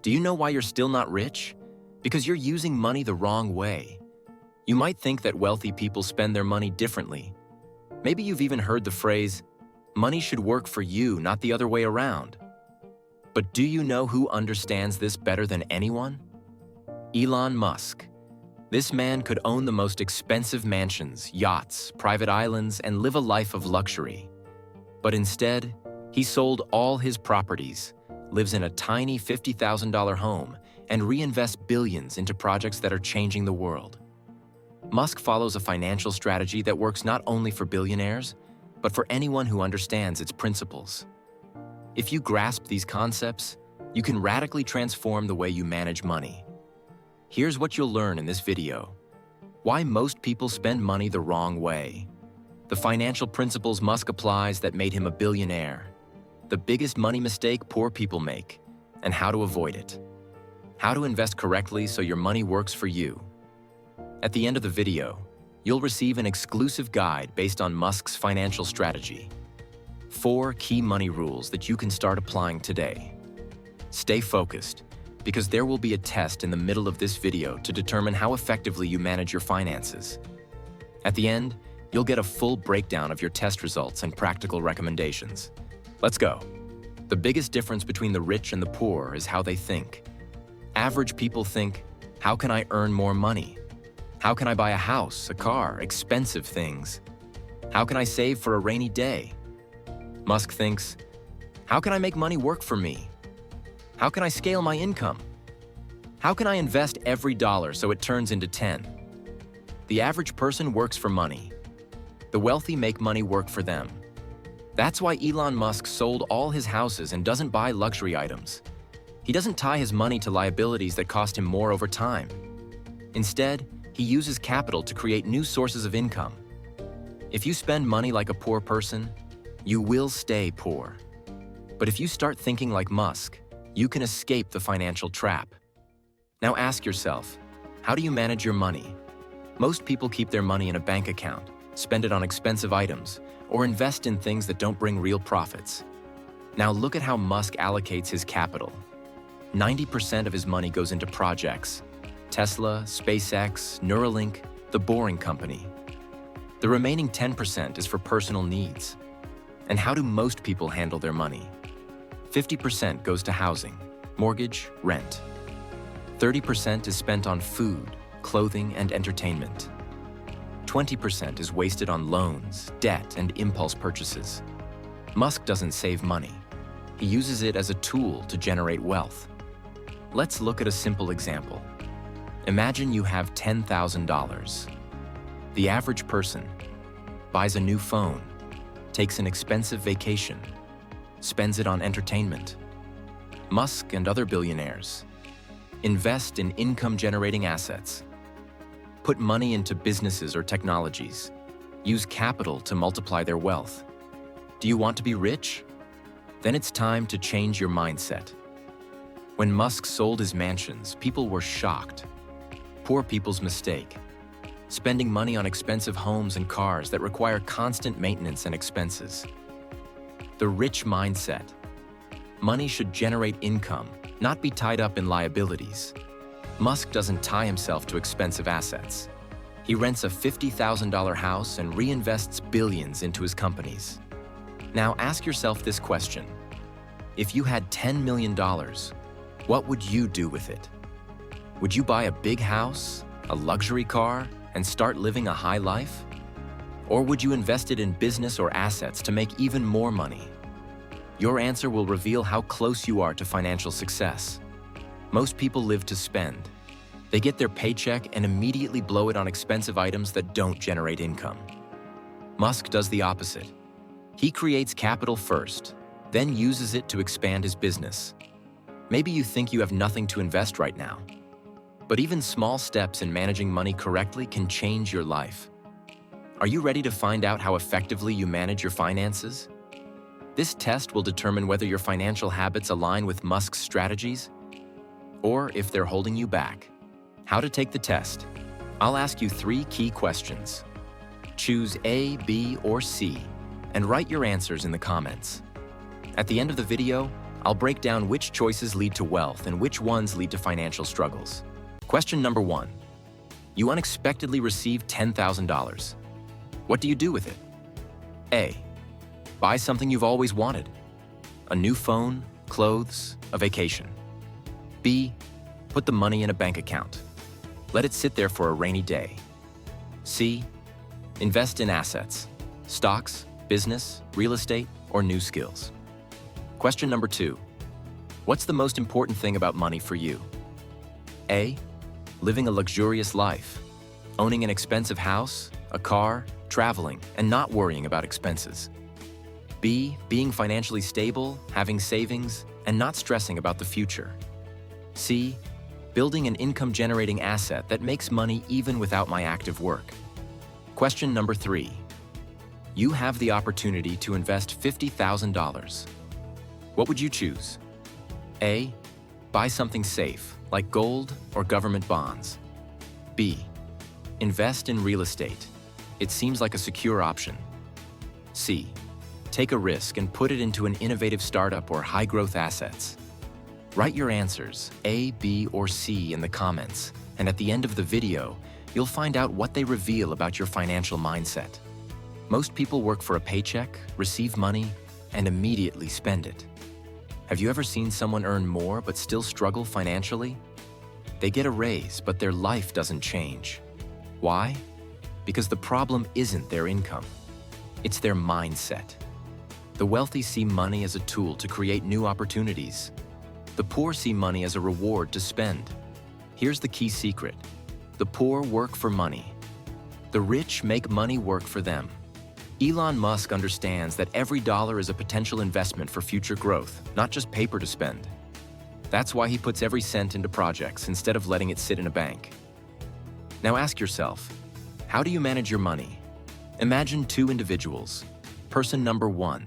Do you know why you're still not rich? Because you're using money the wrong way. You might think that wealthy people spend their money differently. Maybe you've even heard the phrase, money should work for you, not the other way around. But do you know who understands this better than anyone? Elon Musk. This man could own the most expensive mansions, yachts, private islands, and live a life of luxury. But instead, he sold all his properties, lives in a tiny $50,000 home, and reinvests billions into projects that are changing the world. Musk follows a financial strategy that works not only for billionaires, but for anyone who understands its principles. If you grasp these concepts, you can radically transform the way you manage money. Here's what you'll learn in this video. Why most people spend money the wrong way. The financial principles Musk applies that made him a billionaire. The biggest money mistake poor people make, and how to avoid it. How to invest correctly so your money works for you. At the end of the video, you'll receive an exclusive guide based on Musk's financial strategy. 4 key money rules that you can start applying today. Stay focused, because there will be a test in the middle of this video to determine how effectively you manage your finances. At the end, you'll get a full breakdown of your test results and practical recommendations. Let's go. The biggest difference between the rich and the poor is how they think. Average people think, how can I earn more money? How can I buy a house, a car, expensive things? How can I save for a rainy day? Musk thinks, how can I make money work for me? How can I scale my income? How can I invest every dollar so it turns into 10? The average person works for money. The wealthy make money work for them. That's why Elon Musk sold all his houses and doesn't buy luxury items. He doesn't tie his money to liabilities that cost him more over time. Instead, he uses capital to create new sources of income. If you spend money like a poor person, you will stay poor. But if you start thinking like Musk, you can escape the financial trap. Now ask yourself, how do you manage your money? Most people keep their money in a bank account, spend it on expensive items, or invest in things that don't bring real profits. Now look at how Musk allocates his capital. 90% of his money goes into projects. Tesla, SpaceX, Neuralink, the Boring Company. The remaining 10% is for personal needs. And how do most people handle their money? 50% goes to housing, mortgage, rent. 30% is spent on food, clothing, and entertainment. 20% is wasted on loans, debt, and impulse purchases. Musk doesn't save money. He uses it as a tool to generate wealth. Let's look at a simple example. Imagine you have $10,000. The average person buys a new phone, takes an expensive vacation, spends it on entertainment. Musk and other billionaires invest in income-generating assets, put money into businesses or technologies, use capital to multiply their wealth. Do you want to be rich? Then it's time to change your mindset. When Musk sold his mansions, people were shocked. Poor people's mistake. Spending money on expensive homes and cars that require constant maintenance and expenses. The rich mindset. Money should generate income, not be tied up in liabilities. Musk doesn't tie himself to expensive assets. He rents a $50,000 house and reinvests billions into his companies. Now ask yourself this question. If you had $10 million, what would you do with it? Would you buy a big house, a luxury car, and start living a high life? Or would you invest it in business or assets to make even more money? Your answer will reveal how close you are to financial success. Most people live to spend. They get their paycheck and immediately blow it on expensive items that don't generate income. Musk does the opposite. He creates capital first, then uses it to expand his business. Maybe you think you have nothing to invest right now. But even small steps in managing money correctly can change your life. Are you ready to find out how effectively you manage your finances? This test will determine whether your financial habits align with Musk's strategies, or if they're holding you back. How to take the test. I'll ask you 3 key questions. Choose A, B, or C, and write your answers in the comments. At the end of the video, I'll break down which choices lead to wealth and which ones lead to financial struggles. Question number 1. You unexpectedly receive $10,000. What do you do with it? A. Buy something you've always wanted. A new phone, clothes, a vacation. B. Put the money in a bank account. Let it sit there for a rainy day. C. Invest in assets, stocks, business, real estate, or new skills. Question number 2. What's the most important thing about money for you? A. Living a luxurious life. Owning an expensive house, a car, traveling, and not worrying about expenses. B. Being financially stable, having savings, and not stressing about the future. C. Building an income-generating asset that makes money even without my active work. Question number 3. You have the opportunity to invest $50,000. What would you choose? A. Buy something safe, like gold or government bonds. B. Invest in real estate. It seems like a secure option. C. Take a risk and put it into an innovative startup or high-growth assets. Write your answers, A, B, or C, in the comments, and at the end of the video, you'll find out what they reveal about your financial mindset. Most people work for a paycheck, receive money, and immediately spend it. Have you ever seen someone earn more but still struggle financially? They get a raise, but their life doesn't change. Why? Because the problem isn't their income. It's their mindset. The wealthy see money as a tool to create new opportunities. The poor see money as a reward to spend. Here's the key secret. The poor work for money. The rich make money work for them. Elon Musk understands that every dollar is a potential investment for future growth, not just paper to spend. That's why he puts every cent into projects instead of letting it sit in a bank. Now ask yourself, how do you manage your money? Imagine 2 individuals. Person number 1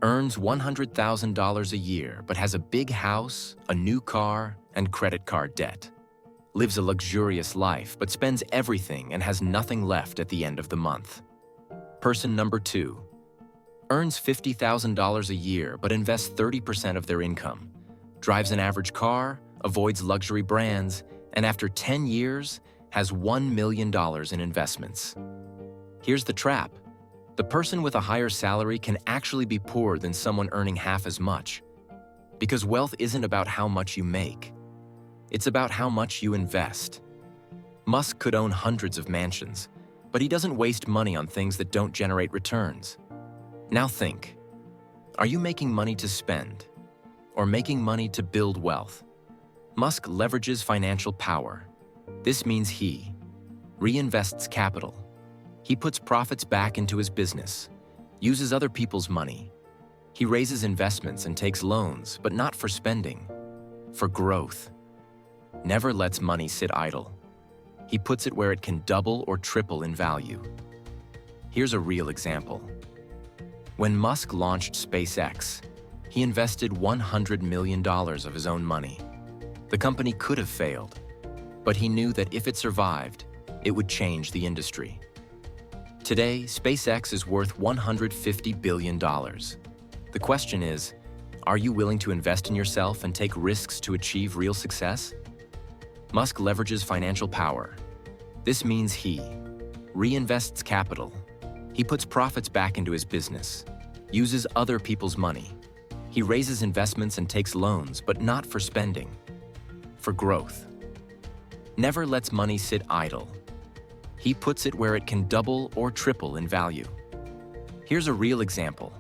earns $100,000 a year but has a big house, a new car, and credit card debt. Lives a luxurious life but spends everything and has nothing left at the end of the month. Person number 2 earns $50,000 a year but invests 30% of their income, drives an average car, avoids luxury brands, and after 10 years has $1 million in investments. Here's the trap. The person with a higher salary can actually be poorer than someone earning half as much. Because wealth isn't about how much you make. It's about how much you invest. Musk could own hundreds of mansions, but he doesn't waste money on things that don't generate returns. Now think, are you making money to spend or making money to build wealth? Musk leverages financial power. This means he reinvests capital. He puts profits back into his business, uses other people's money. He raises investments and takes loans, but not for spending, for growth. Never lets money sit idle. He puts it where it can double or triple in value. Here's a real example. When Musk launched SpaceX, he invested $100 million of his own money. The company could have failed, but he knew that if it survived, it would change the industry. Today, SpaceX is worth $150 billion. The question is, are you willing to invest in yourself and take risks to achieve real success? Musk leverages financial power. This means he reinvests capital. He puts profits back into his business, uses other people's money. He raises investments and takes loans, but not for spending, for growth. Never lets money sit idle. He puts it where it can double or triple in value. Here's a real example.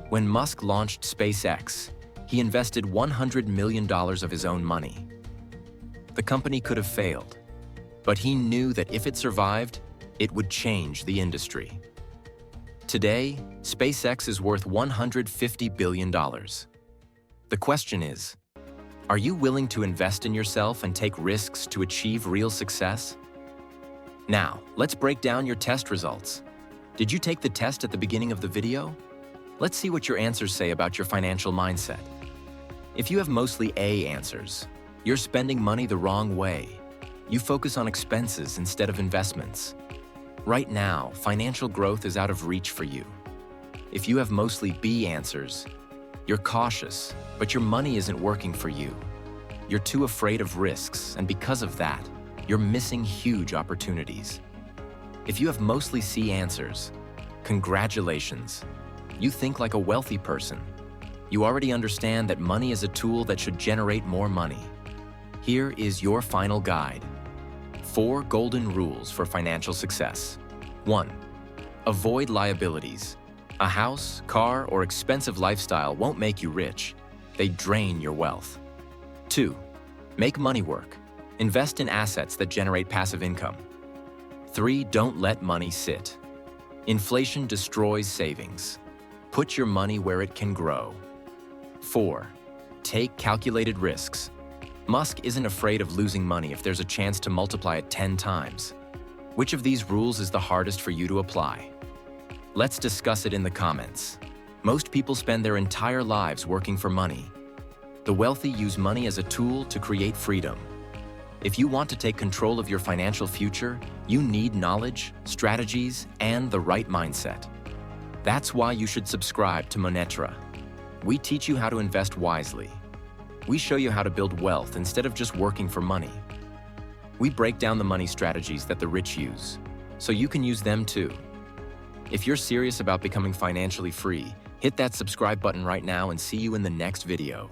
When Musk launched SpaceX, he invested $100 million of his own money. The company could have failed, but he knew that if it survived, it would change the industry. Today, SpaceX is worth $150 billion. The question is, are you willing to invest in yourself and take risks to achieve real success? Now, let's break down your test results. Did you take the test at the beginning of the video? Let's see what your answers say about your financial mindset. If you have mostly A answers, you're spending money the wrong way. You focus on expenses instead of investments. Right now, financial growth is out of reach for you. If you have mostly B answers, You're cautious, but your money isn't working for you. You're too afraid of risks, and because of that, you're missing huge opportunities. If you have mostly C answers, congratulations. You think like a wealthy person. You already understand that money is a tool that should generate more money. Here is your final guide. 4 golden rules for financial success. 1. Avoid liabilities. A house, car, or expensive lifestyle won't make you rich. They drain your wealth. 2. Make money work. Invest in assets that generate passive income. 3. Don't let money sit. Inflation destroys savings. Put your money where it can grow. 4. Take calculated risks. Musk isn't afraid of losing money if there's a chance to multiply it 10 times. Which of these rules is the hardest for you to apply? Let's discuss it in the comments. Most people spend their entire lives working for money. The wealthy use money as a tool to create freedom. If you want to take control of your financial future, you need knowledge, strategies, and the right mindset. That's why you should subscribe to Monetra. We teach you how to invest wisely. We show you how to build wealth instead of just working for money. We break down the money strategies that the rich use, so you can use them too. If you're serious about becoming financially free, hit that subscribe button right now and see you in the next video.